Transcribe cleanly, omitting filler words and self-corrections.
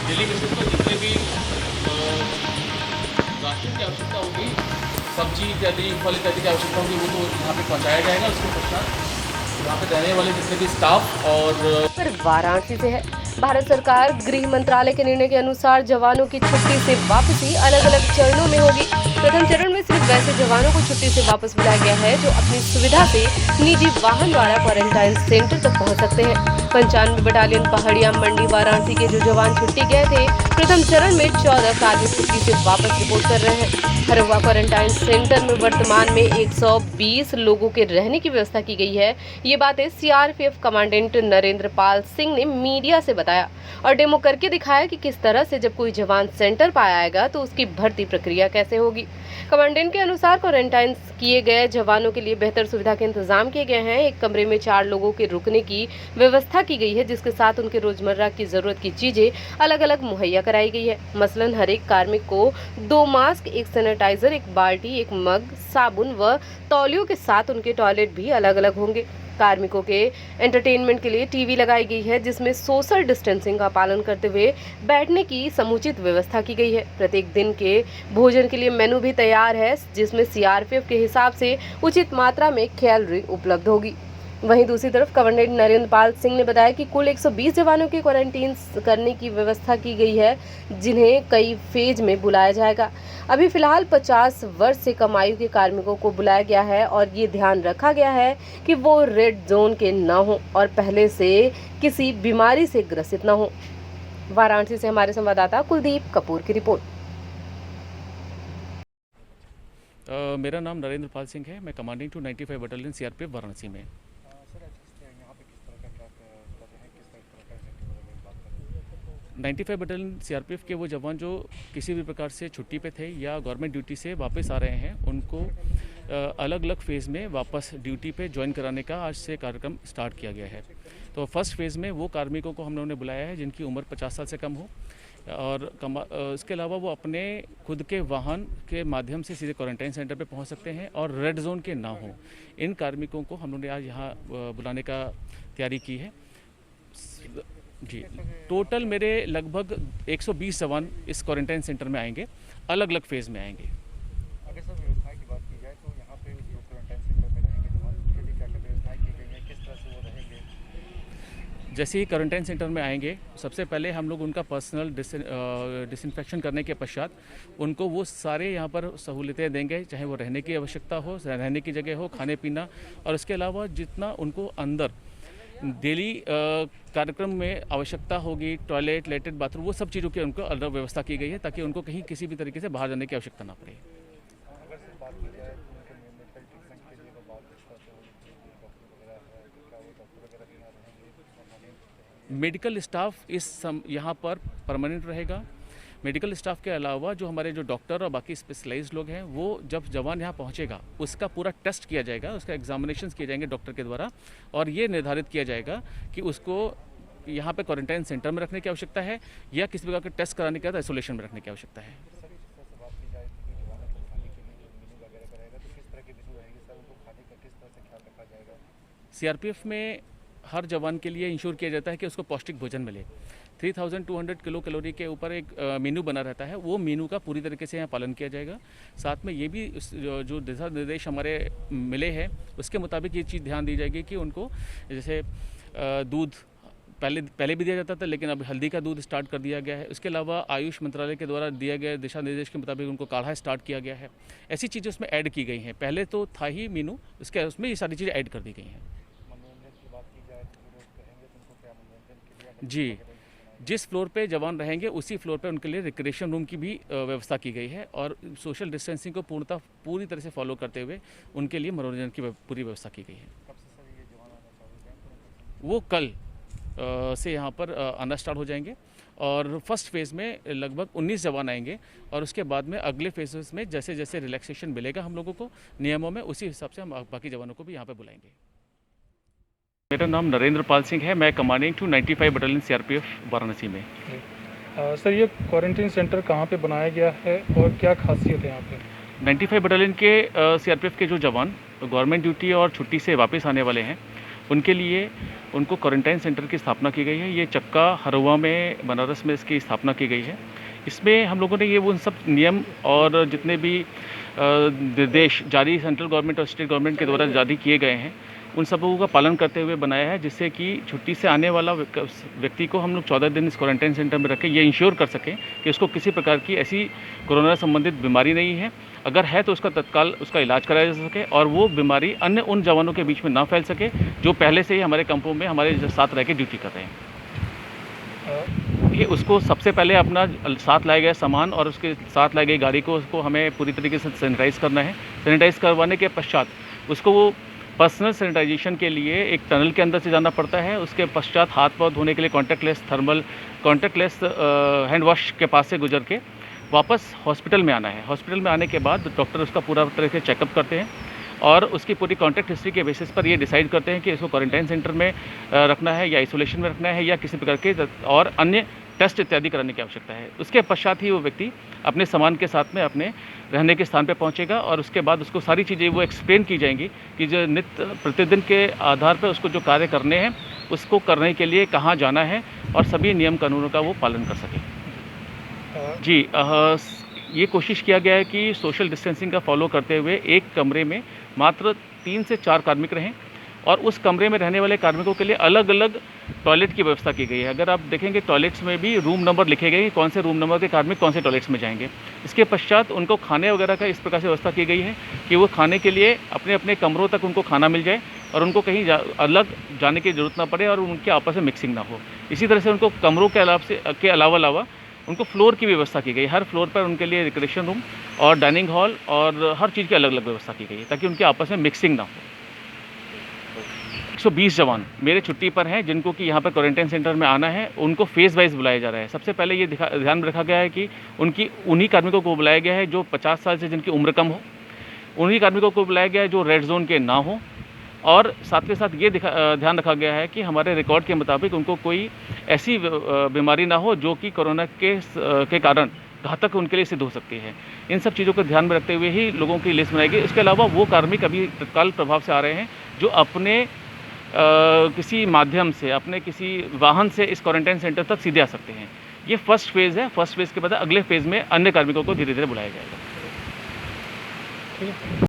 Delhi mission को जितने भी राशन की आवश्यकता होगी, सब्जी इत्यादि, फल इत्यादि की आवश्यकता होगी, वो तो यहाँ पे पहुँचाया जाएगा। उसके पश्चात यहाँ पे रहने वाले जितने भी स्टाफ और वाराणसी से है। भारत सरकार गृह मंत्रालय के निर्णय के अनुसार जवानों की छुट्टी से वापसी अलग अलग चरणों में होगी। प्रथम चरण में सिर्फ वैसे जवानों को छुट्टी से वापस बुलाया गया है जो अपनी सुविधा से निजी वाहन द्वारा क्वारंटाइन सेंटर तक पहुंच सकते हैं। 95 बटालियन पहाड़िया मंडी वाराणसी के जो जवान छुट्टी गए थे, प्रथम चरण में 14 कार्मिक छुट्टी से वापस रिपोर्ट कर रहे हैं। हरवा क्वारंटाइन सेंटर में वर्तमान में 120 लोगों के रहने की व्यवस्था की गई है। ये बातें सीआरपीएफ कमांडेंट नरेंद्र पाल सिंह ने मीडिया से बताया और डेमो करके दिखाया कि किस तरह से जब कोई जवान सेंटर पर आएगा तो उसकी भर्ती प्रक्रिया कैसे होगी। कमांडेंट के अनुसार क्वारंटाइन किए गए जवानों के लिए बेहतर सुविधा के इंतजाम किए गए हैं। एक कमरे में 4 लोगों के रुकने की व्यवस्था की गई है, जिसके साथ उनके रोजमर्रा की जरूरत की चीजें अलग अलग मुहैया कराई गई है। मसलन हर एक कार्मिक को 2 मास्क, 1 सैनिटाइजर, 1 बाल्टी, 1 मग, साबुन व तौलियों के साथ उनके टॉयलेट भी अलग अलग होंगे। कार्मिकों के एंटरटेनमेंट के लिए टीवी लगाई गई है, जिसमें सोशल डिस्टेंसिंग का पालन करते हुए बैठने की समुचित व्यवस्था की गई है। प्रत्येक दिन के भोजन के लिए मेनू भी तैयार है, जिसमें सीआरपीएफ के हिसाब से उचित मात्रा में कैलोरी उपलब्ध होगी। वहीं दूसरी तरफ कमांडेंट नरेंद्र पाल सिंह ने बताया कि कुल 120 जवानों की क्वारंटीन करने की व्यवस्था की गई है, जिन्हें कई फेज में बुलाया जाएगा। अभी फिलहाल 50 वर्ष से कम आयु के कार्मिकों को बुलाया गया है और ये ध्यान रखा गया है कि वो रेड जोन के न हों और पहले से किसी बीमारी से ग्रसित न हों। वाराणसी से हमारे संवाददाता कुलदीप कपूर की रिपोर्ट। मेरा नाम नरेंद्र पाल सिंह है। मैं commanding to 95 battalion CRPF Varanasi में। यहाँ पे किस तरह का क्या लगे हैं, किस तरह का सेक्टर की बात करें? 95 बटालियन सीआरपीएफ के वो जवान जो किसी भी प्रकार से छुट्टी पे थे या गवर्नमेंट ड्यूटी से वापस आ रहे हैं, उनको अलग अलग फेज़ में वापस ड्यूटी पे ज्वाइन कराने का आज से कार्यक्रम स्टार्ट किया गया है। तो फर्स्ट फेज़ में वो कार्मिकों को हम लोगों ने बुलाया है जिनकी उम्र 50 साल से कम हो और इसके अलावा वो अपने खुद के वाहन के माध्यम से सीधे क्वारंटाइन सेंटर पे पहुंच सकते हैं और रेड जोन के ना हो। इन कार्मिकों को हम लोगों ने आज यहाँ बुलाने का तैयारी की है जी। टोटल मेरे लगभग 120 जवान इस क्वारंटाइन सेंटर में आएंगे, अलग अलग फेज़ में आएंगे। अगर सर व्यवस्थाएं की बात की जाए तो यहाँ पे जो क्वारंटाइन सेंटर में रहेंगे जवान, उनके लिए क्या क्या व्यवस्थाएं की गई हैं, किस तरह से वो रहेंगे? जैसे ही क्वारंटाइन सेंटर में आएंगे, सबसे पहले हम लोग उनका पर्सनल डिसइंफेक्शन करने के पश्चात उनको वो सारे यहाँ पर सहूलियतें देंगे, चाहे वो रहने की आवश्यकता हो, रहने की जगह हो, खाने पीना, और इसके अलावा जितना उनको अंदर डेली कार्यक्रम में आवश्यकता होगी, टॉयलेट, लैट्रिन, बाथरूम, वो सब चीज़ों की उनको अलग व्यवस्था की गई है ताकि उनको कहीं किसी भी तरीके से बाहर जाने की आवश्यकता ना पड़े। अगर सर बात की जाए तो उनके मेडिकल ट्रीटमेंट के लिए अगर बात किस तरह से होगी, डॉक्टर वगैरह है तो क्या वो डॉक्टर वगैरह भी यहाँ रहेंगे, परमानेंट रहेंगे? मेडिकल स्टाफ यहाँ पर परमानेंट रहेगा। मेडिकल स्टाफ के अलावा जो हमारे जो डॉक्टर और बाकी स्पेशलाइज्ड लोग हैं, वो जब जवान यहाँ पहुँचेगा उसका पूरा टेस्ट किया जाएगा, उसका एग्जामिनेशन किए जाएंगे डॉक्टर के द्वारा, और ये निर्धारित किया जाएगा कि उसको यहाँ पे क्वारंटाइन सेंटर में रखने की आवश्यकता है या किसी प्रकार के टेस्ट कराने के बाद आइसोलेशन में रखने की आवश्यकता है। सर इस तरह से बात की जाए तो जवानों को खाने के लिए जो मेनू वगैरह का रहेगा तो किस तरह के मेनू रहेंगे सर, उनको खाने का किस तरह से ख्याल रखा जाएगा? सीआरपीएफ में हर जवान के लिए इंश्योर किया जाता है कि उसको पौष्टिक भोजन मिले। 3200 किलो कैलोरी के ऊपर एक मेनू बना रहता है, वो मेनू का पूरी तरीके से यहाँ पालन किया जाएगा। साथ में ये भी जो दिशा निर्देश हमारे मिले हैं उसके मुताबिक ये चीज़ ध्यान दी जाएगी कि उनको जैसे दूध पहले भी दिया जाता था, लेकिन अब हल्दी का दूध स्टार्ट कर दिया गया है। उसके अलावा आयुष मंत्रालय के द्वारा दिए गए दिशा निर्देश के मुताबिक उनको काढ़ा स्टार्ट किया गया है। ऐसी चीज़ें उसमें ऐड की गई हैं, पहले तो था ही मेनू, उसमें ये सारी चीज़ें ऐड कर दी गई हैं। मनोरंजन की बात की जाए तो जो लोग रहेंगे तो उनको क्या मनोरंजन के लिए जी, जिस फ्लोर पे जवान रहेंगे उसी फ्लोर पे उनके लिए रिक्रिएशन रूम की भी व्यवस्था की गई है और सोशल डिस्टेंसिंग को पूरी तरह से फॉलो करते हुए उनके लिए मनोरंजन की पूरी व्यवस्था की गई है। कब से सर ये जवान आना चालू हो जाएंगे? वो कल से यहाँ पर आना स्टार्ट हो जाएंगे और फर्स्ट फेज़ में लगभग 19 जवान आएंगे और उसके बाद में अगले फेजेस में जैसे जैसे रिलैक्सेशन मिलेगा हम लोगों को नियमों में, उसी हिसाब से हम बाकी जवानों को भी यहाँ पर बुलाएंगे। मेरा नाम नरेंद्र पाल सिंह है। मैं commanding to 95 battalion CRPF Varanasi में। सर ये क्वारंटीन सेंटर कहाँ पे बनाया गया है और क्या खासियत है यहाँ पे? 95 बटालियन के सीआरपीएफ के जो जवान गवर्नमेंट ड्यूटी और छुट्टी से वापस आने वाले हैं, उनके लिए उनको क्वारंटाइन सेंटर की स्थापना की गई है। ये चक्का हरवा में, बनारस में इसकी स्थापना की गई है। इसमें हम लोगों ने ये उन सब नियम और जितने भी निर्देश जारी सेंट्रल गवर्नमेंट और स्टेट गवर्नमेंट के द्वारा जारी किए गए हैं, उन सबों का पालन करते हुए बनाया है, जिससे कि छुट्टी से आने वाला व्यक्ति को हम लोग 14 दिन इस क्वारंटाइन सेंटर में रखें, ये इंश्योर कर सकें कि उसको किसी प्रकार की ऐसी कोरोना संबंधित बीमारी नहीं है। अगर है तो उसका तत्काल उसका इलाज कराया जा सके और वो बीमारी अन्य उन जवानों के बीच में ना फैल सके जो पहले से ही हमारे कैंपों में हमारे साथ रह के ड्यूटी कर रहे हैं। ये उसको सबसे पहले अपना साथ लाए गए सामान और उसके साथ लाई गई गाड़ी को उसको हमें पूरी तरीके से सैनिटाइज़ करना है। सैनिटाइज़ करवाने के पश्चात उसको वो पर्सनल सैनिटाइजेशन के लिए एक टनल के अंदर से जाना पड़ता है। उसके पश्चात हाथ पाँव धोने के लिए कॉन्टैक्टलेस हैंड वॉश के पास से गुजर के वापस हॉस्पिटल में आना है। हॉस्पिटल में आने के बाद डॉक्टर उसका पूरा तरह से चेकअप करते हैं और उसकी पूरी कॉन्टैक्ट हिस्ट्री के बेसिस पर ये डिसाइड करते हैं कि इसको क्वारंटाइन सेंटर में रखना है या आइसोलेशन में रखना है या किसी प्रकार के और अन्य टेस्ट इत्यादि कराने की आवश्यकता है। उसके पश्चात ही वो व्यक्ति अपने सामान के साथ में अपने रहने के स्थान पर पहुंचेगा और उसके बाद उसको सारी चीज़ें वो एक्सप्लेन की जाएंगी कि जो नित्य प्रतिदिन के आधार पर उसको जो कार्य करने हैं उसको करने के लिए कहाँ जाना है और सभी नियम कानूनों का वो पालन कर सके। जी, ये कोशिश किया गया है कि सोशल डिस्टेंसिंग का फॉलो करते हुए एक कमरे में मात्र 3 से 4 कार्मिक रहें और उस कमरे में रहने वाले कार्मिकों के लिए अलग अलग टॉयलेट की व्यवस्था की गई है। अगर आप देखेंगे टॉयलेट्स में भी रूम नंबर लिखे गए हैं, कौन से रूम नंबर के कार्मिक कौन से टॉयलेट्स में जाएंगे। इसके पश्चात उनको खाने वगैरह का इस प्रकार से व्यवस्था की गई है कि वो खाने के लिए अपने अपने कमरों तक उनको खाना मिल जाए और उनको कहीं अलग जाने की ज़रूरत ना पड़े और उनके आपस में मिक्सिंग ना हो। इसी तरह से उनको कमरों के अलावा उनको फ्लोर की व्यवस्था की गई। हर फ्लोर पर उनके लिए रिक्रिएशन रूम और डाइनिंग हॉल और हर चीज़ की अलग अलग व्यवस्था की गई है ताकि उनके आपस में मिक्सिंग ना हो। 120 जवान मेरे छुट्टी पर हैं जिनको कि यहाँ पर क्वारंटाइन सेंटर में आना है, उनको फेज़ वाइज बुलाया जा रहा है। सबसे पहले ये ध्यान में रखा गया है कि उन्हीं कार्मिकों को बुलाया गया है जो 50 साल से जिनकी उम्र कम हो, उन्हीं कार्मिकों को बुलाया गया है जो रेड जोन के ना हो और साथ के साथ ये ध्यान रखा गया है कि हमारे रिकॉर्ड के मुताबिक उनको कोई ऐसी बीमारी ना हो जो कि कोरोना के कारण घातक उनके लिए सिद्ध हो सकती है। इन सब चीज़ों को ध्यान में रखते हुए ही लोगों की लिस्ट बनाई गई। इसके अलावा वो कार्मिक अभी तत्काल प्रभाव से आ रहे हैं जो अपने किसी माध्यम से अपने किसी वाहन से इस क्वारंटाइन सेंटर तक सीधे आ सकते हैं। ये फर्स्ट फेज़ है। फर्स्ट फेज़ के बाद अगले फेज़ में अन्य कार्मिकों को धीरे धीरे बुलाया जाएगा।